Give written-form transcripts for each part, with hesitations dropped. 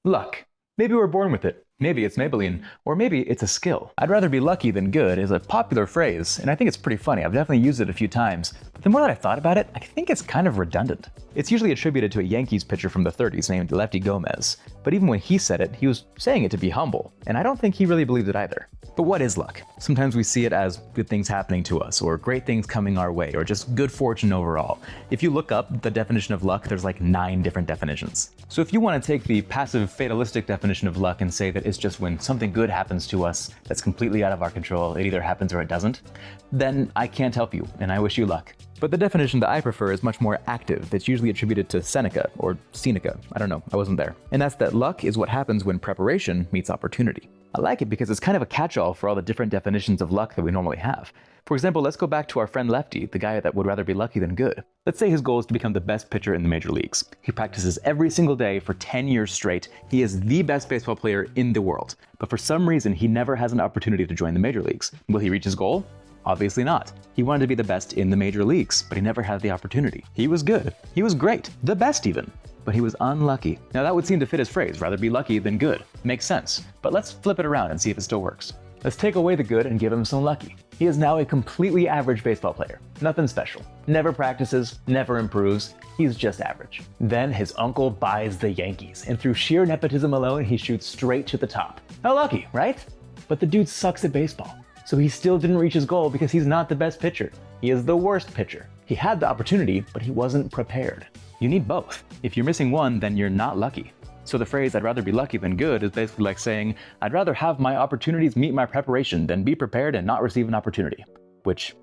Luck. Maybe we're born with it. Maybe it's Maybelline, or maybe it's a skill. I'd rather be lucky than good is a popular phrase, and I think it's pretty funny. I've definitely used it a few times, but the more that I thought about it, I think it's kind of redundant. It's usually attributed to a Yankees pitcher from the 30s named Lefty Gomez, but even when he said it, he was saying it to be humble, and I don't think he really believed it either. But what is luck? Sometimes we see it as good things happening to us, or great things coming our way, or just good fortune overall. If you look up the definition of luck, there's like 9 different definitions. So if you want to take the passive fatalistic definition of luck and say that it's just when something good happens to us that's completely out of our control, it either happens or it doesn't, then I can't help you, and I wish you luck. But the definition that I prefer is much more active. It's usually attributed to Seneca, or Seneca, I don't know, I wasn't there. And that's that luck is what happens when preparation meets opportunity. I like it because it's kind of a catch-all for all the different definitions of luck that we normally have. For example, let's go back to our friend Lefty, the guy that would rather be lucky than good. Let's say his goal is to become the best pitcher in the major leagues. He practices every single day for 10 years straight. He is the best baseball player in the world. But for some reason, he never has an opportunity to join the major leagues. Will he reach his goal? Obviously not. He wanted to be the best in the major leagues, but he never had the opportunity. He was good. He was great. The best even. But he was unlucky. Now that would seem to fit his phrase, rather be lucky than good. Makes sense. But let's flip it around and see if it still works. Let's take away the good and give him some lucky. He is now a completely average baseball player. Nothing special. Never practices, never improves. He's just average. Then his uncle buys the Yankees, and through sheer nepotism alone, he shoots straight to the top. How lucky, right? But the dude sucks at baseball. So he still didn't reach his goal because he's not the best pitcher. He is the worst pitcher. He had the opportunity, but he wasn't prepared. You need both. If you're missing one, then you're not lucky. So the phrase, I'd rather be lucky than good, is basically like saying, I'd rather have my opportunities meet my preparation than be prepared and not receive an opportunity. Which,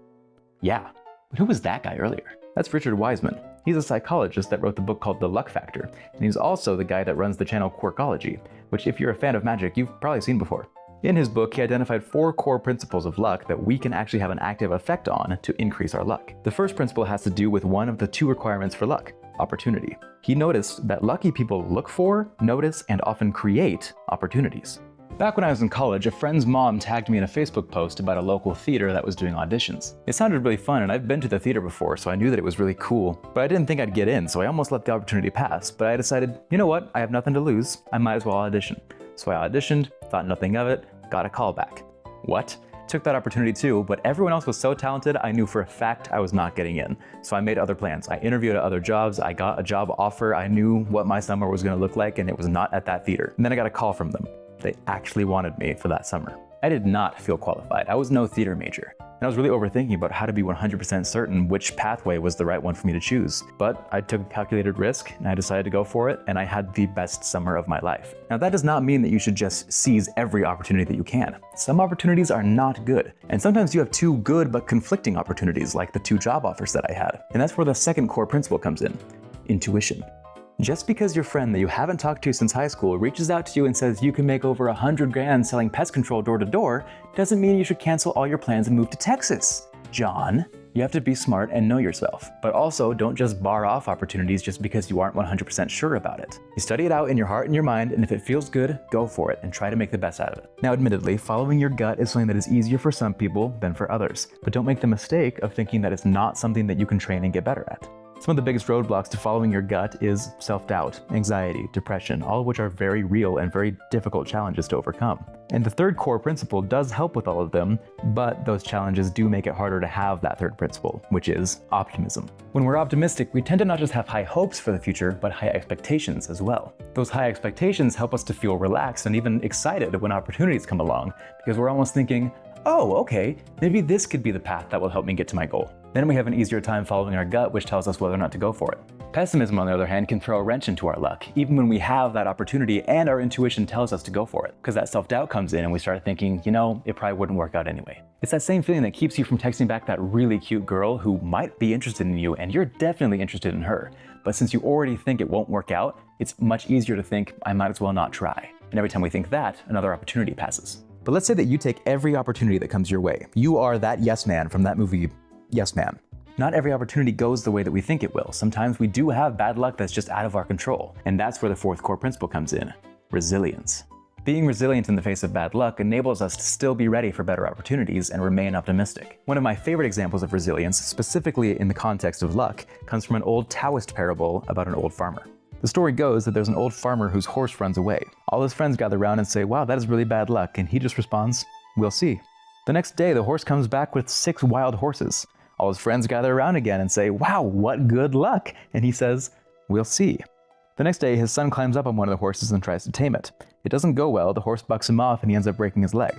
yeah. But who was that guy earlier? That's Richard Wiseman. He's a psychologist that wrote the book called The Luck Factor, and he's also the guy that runs the channel Quirkology, which if you're a fan of magic, you've probably seen before. In his book, he identified 4 core principles of luck that we can actually have an active effect on to increase our luck. The first principle has to do with one of the 2 requirements for luck: opportunity. He noticed that lucky people look for, notice, and often create opportunities. Back when I was in college, a friend's mom tagged me in a Facebook post about a local theater that was doing auditions. It sounded really fun, and I've been to the theater before, so I knew that it was really cool. But I didn't think I'd get in, so I almost let the opportunity pass. But I decided, you know what, I have nothing to lose, I might as well audition. So I auditioned, thought nothing of it, got a call back. What? Took that opportunity too, but everyone else was so talented, I knew for a fact I was not getting in. So I made other plans. I interviewed at other jobs, I got a job offer, I knew what my summer was gonna look like, and it was not at that theater. And then I got a call from them. They actually wanted me for that summer. I did not feel qualified. I was no theater major. And I was really overthinking about how to be 100% certain which pathway was the right one for me to choose. But I took a calculated risk and I decided to go for it, and I had the best summer of my life. Now that does not mean that you should just seize every opportunity that you can. Some opportunities are not good. And sometimes you have 2 good but conflicting opportunities, like the 2 job offers that I had. And that's where the second core principle comes in: intuition. Just because your friend that you haven't talked to since high school reaches out to you and says you can make over 100 grand selling pest control door to door, doesn't mean you should cancel all your plans and move to Texas, John. You have to be smart and know yourself, but also don't just bar off opportunities just because you aren't 100% sure about it. You study it out in your heart and your mind, and if it feels good, go for it and try to make the best out of it. Now, admittedly, following your gut is something that is easier for some people than for others, but don't make the mistake of thinking that it's not something that you can train and get better at. Some of the biggest roadblocks to following your gut is self-doubt, anxiety, depression, all of which are very real and very difficult challenges to overcome. And the third core principle does help with all of them, but those challenges do make it harder to have that third principle, which is optimism. When we're optimistic, we tend to not just have high hopes for the future, but high expectations as well. Those high expectations help us to feel relaxed and even excited when opportunities come along, because we're almost thinking, oh, okay, maybe this could be the path that will help me get to my goal. Then we have an easier time following our gut, which tells us whether or not to go for it. Pessimism, on the other hand, can throw a wrench into our luck, even when we have that opportunity and our intuition tells us to go for it. Because that self-doubt comes in and we start thinking, you know, it probably wouldn't work out anyway. It's that same feeling that keeps you from texting back that really cute girl who might be interested in you and you're definitely interested in her. But since you already think it won't work out, it's much easier to think, I might as well not try. And every time we think that, another opportunity passes. But let's say that you take every opportunity that comes your way. You are that yes man from that movie, Yes Man. Not every opportunity goes the way that we think it will. Sometimes we do have bad luck that's just out of our control. And that's where the fourth core principle comes in: resilience. Being resilient in the face of bad luck enables us to still be ready for better opportunities and remain optimistic. One of my favorite examples of resilience, specifically in the context of luck, comes from an old Taoist parable about an old farmer. The story goes that there's an old farmer whose horse runs away. All his friends gather around and say, "Wow, that is really bad luck," and he just responds, "We'll see." The next day, the horse comes back with 6 wild horses. All his friends gather around again and say, "Wow, what good luck," and he says, "We'll see." The next day, his son climbs up on one of the horses and tries to tame it. It doesn't go well, the horse bucks him off and he ends up breaking his leg.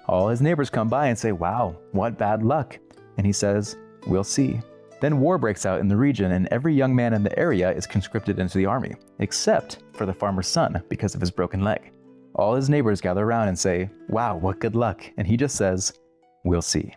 All his neighbors come by and say, "Wow, what bad luck," and he says, "We'll see." Then war breaks out in the region and every young man in the area is conscripted into the army, except for the farmer's son because of his broken leg. All his neighbors gather around and say, "Wow, what good luck," and he just says, "We'll see."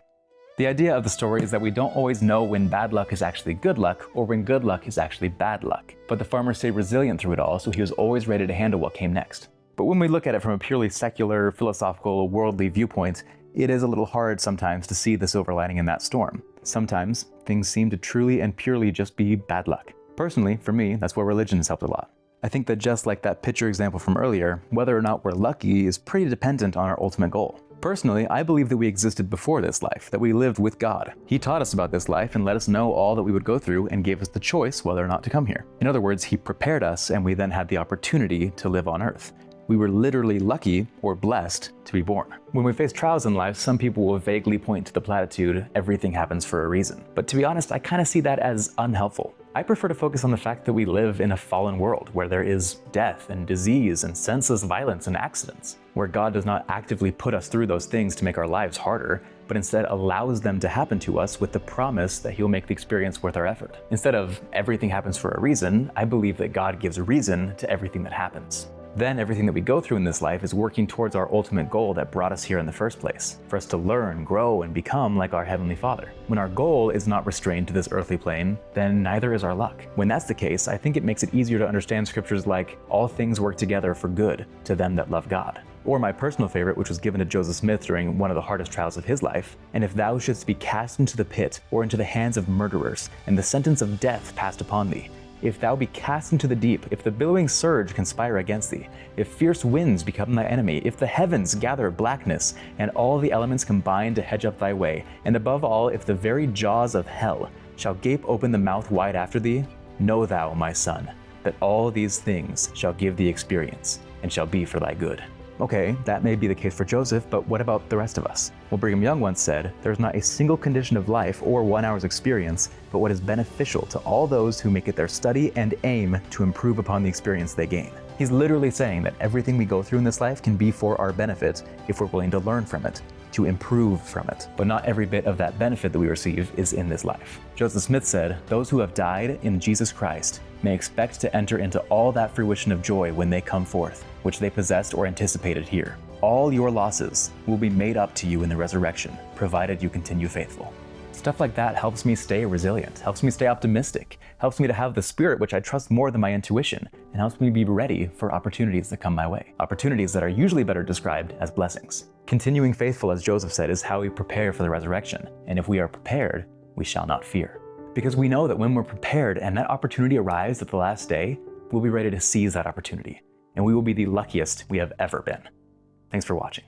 The idea of the story is that we don't always know when bad luck is actually good luck or when good luck is actually bad luck. But the farmer stayed resilient through it all, so he was always ready to handle what came next. But when we look at it from a purely secular, philosophical, worldly viewpoint, it is a little hard sometimes to see the silver lining in that storm. Sometimes things seem to truly and purely just be bad luck. Personally, for me, that's where religion has helped a lot. I think that just like that picture example from earlier, whether or not we're lucky is pretty dependent on our ultimate goal. Personally, I believe that we existed before this life, that we lived with God. He taught us about this life and let us know all that we would go through and gave us the choice whether or not to come here. In other words, he prepared us and we then had the opportunity to live on Earth. We were literally lucky or blessed to be born. When we face trials in life, some people will vaguely point to the platitude, "Everything happens for a reason." But to be honest, I kind of see that as unhelpful. I prefer to focus on the fact that we live in a fallen world where there is death and disease and senseless violence and accidents, where God does not actively put us through those things to make our lives harder, but instead allows them to happen to us with the promise that he'll make the experience worth our effort. Instead of "everything happens for a reason," I believe that God gives a reason to everything that happens. Then everything that we go through in this life is working towards our ultimate goal that brought us here in the first place, for us to learn, grow, and become like our Heavenly Father. When our goal is not restrained to this earthly plane, then neither is our luck. When that's the case, I think it makes it easier to understand scriptures like, "All things work together for good to them that love God." Or my personal favorite, which was given to Joseph Smith during one of the hardest trials of his life, "And if thou shouldst be cast into the pit, or into the hands of murderers, and the sentence of death passed upon thee, if thou be cast into the deep, if the billowing surge conspire against thee, if fierce winds become thy enemy, if the heavens gather blackness, and all the elements combine to hedge up thy way, and above all, if the very jaws of hell shall gape open the mouth wide after thee, know thou, my son, that all these things shall give thee experience, and shall be for thy good." Okay, that may be the case for Joseph, but what about the rest of us? Well, Brigham Young once said, "There's not a single condition of life or 1 hour's experience, but what is beneficial to all those who make it their study and aim to improve upon the experience they gain." He's literally saying that everything we go through in this life can be for our benefit if we're willing to learn from it, to improve from it. But not every bit of that benefit that we receive is in this life. Joseph Smith said, "Those who have died in Jesus Christ may expect to enter into all that fruition of joy when they come forth, which they possessed or anticipated here. All your losses will be made up to you in the resurrection, provided you continue faithful." Stuff like that helps me stay resilient, helps me stay optimistic, helps me to have the spirit which I trust more than my intuition, and helps me be ready for opportunities that come my way. Opportunities that are usually better described as blessings. Continuing faithful, as Joseph said, is how we prepare for the resurrection. And if we are prepared, we shall not fear. Because we know that when we're prepared and that opportunity arrives at the last day, we'll be ready to seize that opportunity. And we will be the luckiest we have ever been. Thanks for watching.